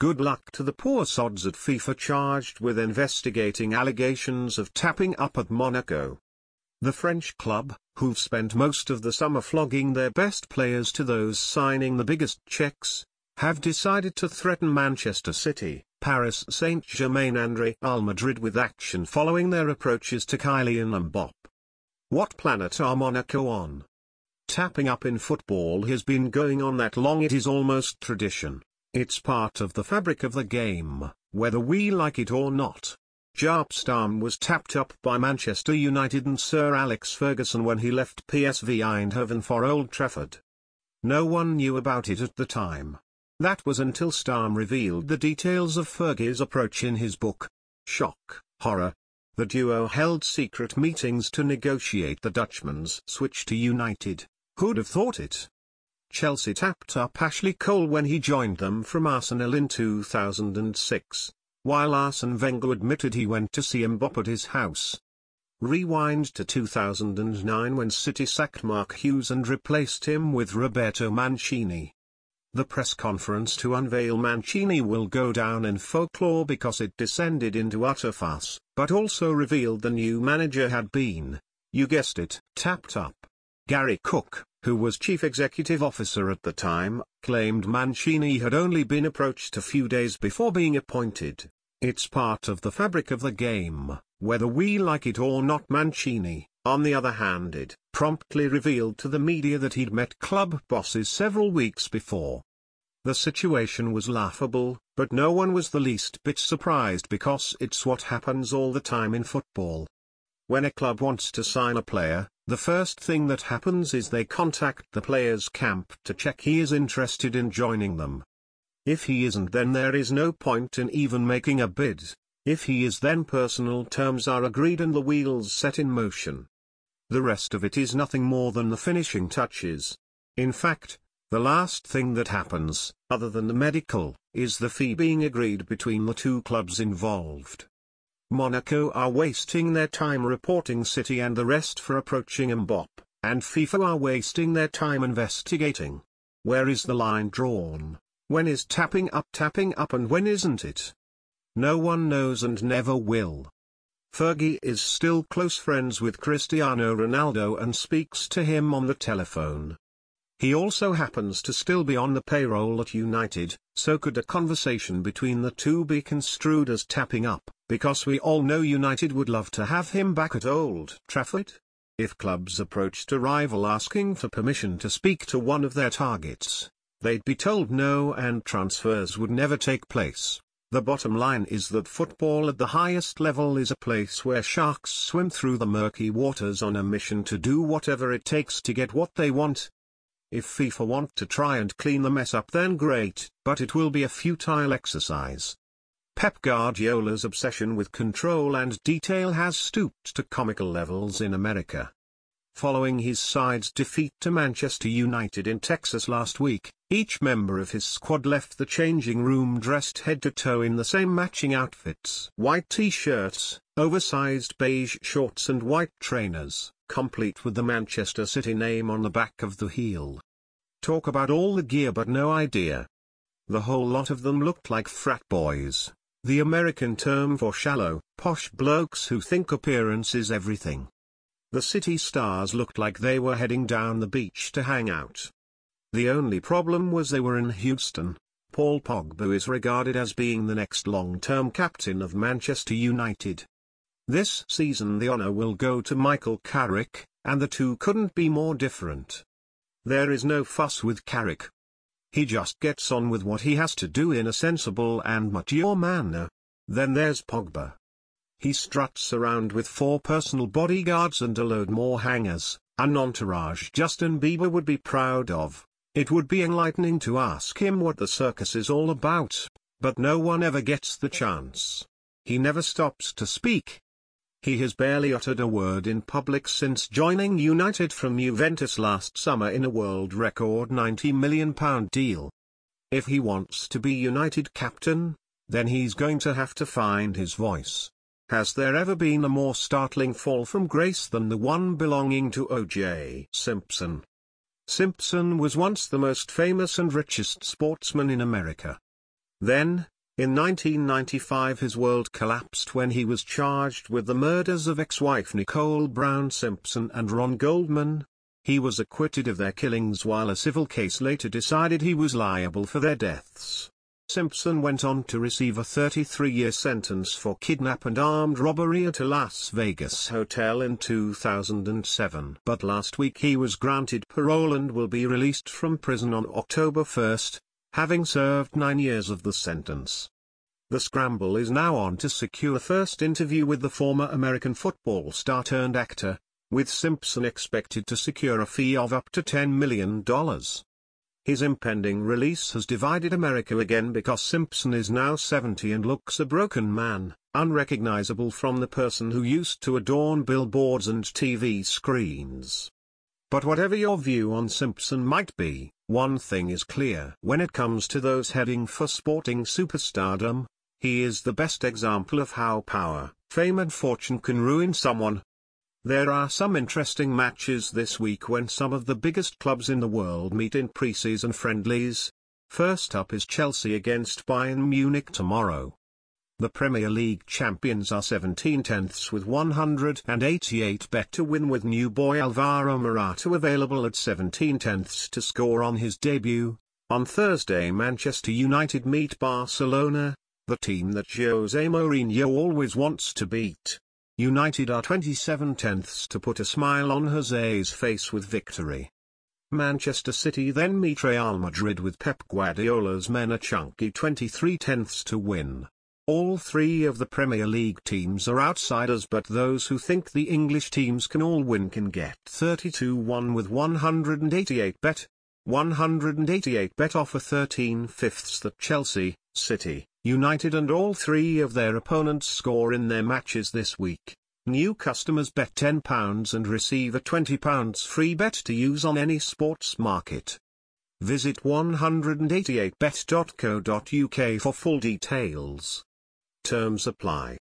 Good luck to the poor sods at FIFA charged with investigating allegations of tapping up at Monaco. The French club, who've spent most of the summer flogging their best players to those signing the biggest checks, have decided to threaten Manchester City, Paris Saint-Germain and Real Madrid with action following their approaches to Kylian Mbappe. What planet are Monaco on? Tapping up in football has been going on that long it is almost tradition. It's part of the fabric of the game, whether we like it or not. Jaap Stam was tapped up by Manchester United and Sir Alex Ferguson when he left PSV Eindhoven for Old Trafford. No one knew about it at the time. That was until Stam revealed the details of Fergie's approach in his book. Shock, horror. The duo held secret meetings to negotiate the Dutchman's switch to United. Who'd have thought it? Chelsea tapped up Ashley Cole when he joined them from Arsenal in 2006, while Arsene Wenger admitted he went to see Mbappe at his house. Rewind to 2009 when City sacked Mark Hughes and replaced him with Roberto Mancini. The press conference to unveil Mancini will go down in folklore because it descended into utter farce, but also revealed the new manager had been, you guessed it, tapped up. Gary Cook, who was chief executive officer at the time, claimed Mancini had only been approached a few days before being appointed. It's part of the fabric of the game, whether we like it or not. Mancini, on the other hand, promptly revealed to the media that he'd met club bosses several weeks before. The situation was laughable, but no one was the least bit surprised because it's what happens all the time in football. When a club wants to sign a player, the first thing that happens is they contact the player's camp to check he is interested in joining them. If he isn't, then there is no point in even making a bid. If he is, then personal terms are agreed and the wheels set in motion. The rest of it is nothing more than the finishing touches. In fact, the last thing that happens, other than the medical, is the fee being agreed between the two clubs involved. Monaco are wasting their time reporting City and the rest for approaching Mbappe, and FIFA are wasting their time investigating. Where is the line drawn? When is tapping up and when isn't it? No one knows and never will. Fergie is still close friends with Cristiano Ronaldo and speaks to him on the telephone. He also happens to still be on the payroll at United, so could a conversation between the two be construed as tapping up, because we all know United would love to have him back at Old Trafford? If clubs approached a rival asking for permission to speak to one of their targets, they'd be told no and transfers would never take place. The bottom line is that football at the highest level is a place where sharks swim through the murky waters on a mission to do whatever it takes to get what they want. If FIFA want to try and clean the mess up, then great, but it will be a futile exercise. Pep Guardiola's obsession with control and detail has stooped to comical levels in America. Following his side's defeat to Manchester United in Texas last week, each member of his squad left the changing room dressed head to toe in the same matching outfits: white t-shirts, oversized beige shorts and white trainers, complete with the Manchester City name on the back of the heel. Talk about all the gear but no idea. The whole lot of them looked like frat boys, the American term for shallow, posh blokes who think appearance is everything. The City stars looked like they were heading down the beach to hang out. The only problem was they were in Houston. Paul Pogba is regarded as being the next long-term captain of Manchester United. This season the honor will go to Michael Carrick, and the two couldn't be more different. There is no fuss with Carrick. He just gets on with what he has to do in a sensible and mature manner. Then there's Pogba. He struts around with 4 personal bodyguards and a load more hangers, an entourage Justin Bieber would be proud of. It would be enlightening to ask him what the circus is all about, but no one ever gets the chance. He never stops to speak. He has barely uttered a word in public since joining United from Juventus last summer in a world record £90 million deal. If he wants to be United captain, then he's going to have to find his voice. Has there ever been a more startling fall from grace than the one belonging to O.J. Simpson? Simpson was once the most famous and richest sportsman in America. Then, in 1995 his world collapsed when he was charged with the murders of ex-wife Nicole Brown Simpson and Ron Goldman. He was acquitted of their killings while a civil case later decided he was liable for their deaths. Simpson went on to receive a 33-year sentence for kidnap and armed robbery at a Las Vegas hotel in 2007. But last week he was granted parole and will be released from prison on October 1, having served 9 years of the sentence. The scramble is now on to secure a first interview with the former American football star turned actor, with Simpson expected to secure a fee of up to $10 million. His impending release has divided America again because Simpson is now 70 and looks a broken man, unrecognizable from the person who used to adorn billboards and TV screens. But whatever your view on Simpson might be, one thing is clear. When it comes to those heading for sporting superstardom, he is the best example of how power, fame and fortune can ruin someone. There are some interesting matches this week when some of the biggest clubs in the world meet in pre-season friendlies. First up is Chelsea against Bayern Munich tomorrow. The Premier League champions are 17/10ths with 188 bet to win, with new boy Alvaro Morata available at 17/10ths to score on his debut. On Thursday Manchester United meet Barcelona, the team that Jose Mourinho always wants to beat. United are 27/10ths to put a smile on Jose's face with victory. Manchester City then meet Real Madrid, with Pep Guardiola's men a chunky 23/10ths to win. All three of the Premier League teams are outsiders, but those who think the English teams can all win can get 30-1 with 188 bet. 188 bet offer 13/5ths that Chelsea, City, United and all three of their opponents score in their matches this week. New customers bet £10 and receive a £20 free bet to use on any sports market. Visit 188bet.co.uk for full details. Terms apply.